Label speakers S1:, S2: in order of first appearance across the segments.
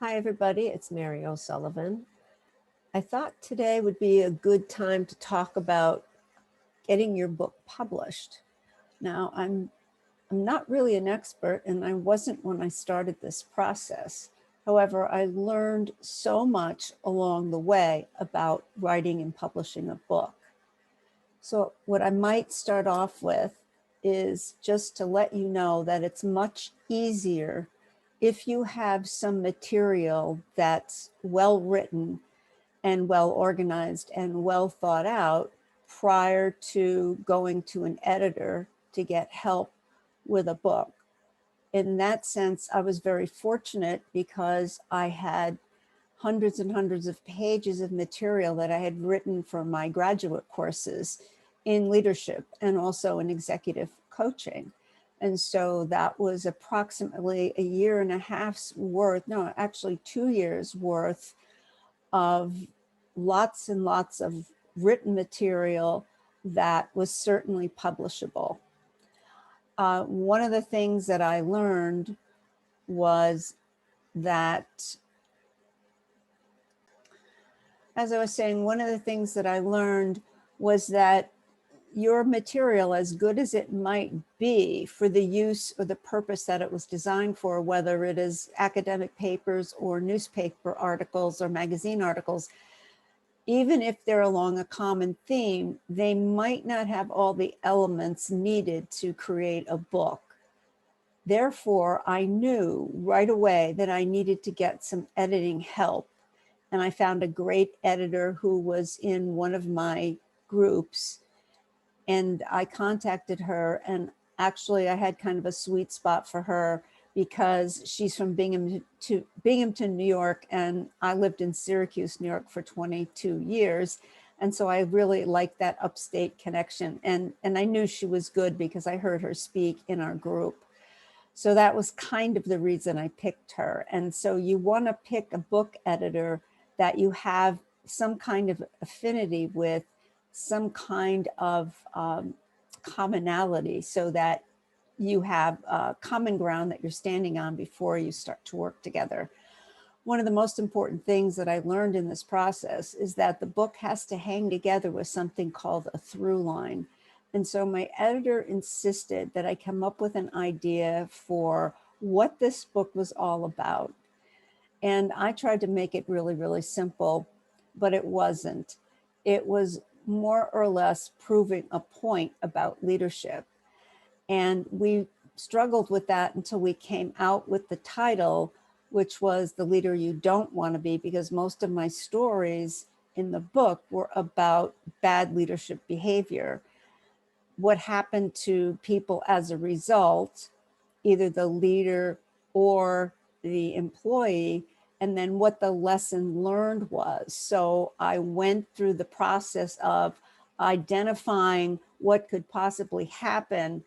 S1: Hi, everybody. It's Mary O'Sullivan. I thought today would be a good time to talk about getting your book published. Now, I'm not really an expert, and I wasn't when I started this process. However, I learned so much along the way about writing and publishing a book. So what I might start off with is just to let you know that it's much easier if you have some material that's well written and well organized and well thought out prior to going to an editor to get help with a book. In that sense, I was very fortunate because I had hundreds and hundreds of pages of material that I had written for my graduate courses in leadership and also in executive coaching. And so that was approximately a year and a half's worth, no, actually 2 years worth of lots and lots of written material that was certainly publishable. One of the things that I learned was that, as I was saying, one of the things that I learned was that your material, as good as it might be for the use or the purpose that it was designed for, whether it is academic papers or newspaper articles or magazine articles, even if they're along a common theme, they might not have all the elements needed to create a book. Therefore, I knew right away that I needed to get some editing help. And I found a great editor who was in one of my groups. And I contacted her, and actually I had kind of a sweet spot for her because she's from Binghamton, New York, and I lived in Syracuse, New York for 22 years. And so I really liked that upstate connection. And I knew she was good because I heard her speak in our group. So that was kind of the reason I picked her. And so you want to pick a book editor that you have some kind of affinity with, some kind of commonality, so that you have common ground that you're standing on before you start to work together. One of the most important things that I learned in this process is that the book has to hang together with something called a through line. And so my editor insisted that I come up with an idea for what this book was all about. And I tried to make it really, really simple, but it wasn't. It was more or less proving a point about leadership. And we struggled with that until we came out with the title, which was The Leader You Don't Want to Be, because most of my stories in the book were about bad leadership behavior. What happened to people as a result, either the leader or the employee, and then what the lesson learned was. So I went through the process of identifying what could possibly happen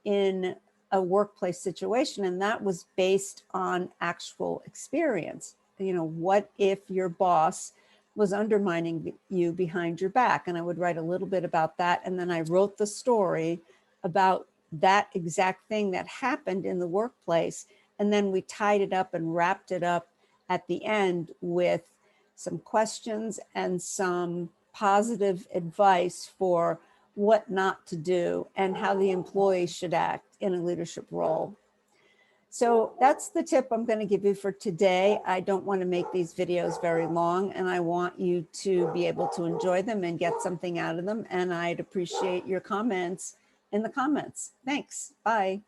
S1: in a workplace situation. And that was based on actual experience. You know, what if your boss was undermining you behind your back? And I would write a little bit about that. And then I wrote the story about that exact thing that happened in the workplace. And then we tied it up and wrapped it up at the end with some questions and some positive advice for what not to do and how the employee should act in a leadership role. So that's the tip I'm going to give you for today. I don't want to make these videos very long, and I want you to be able to enjoy them and get something out of them. And I'd appreciate your comments in the comments. Thanks. Bye.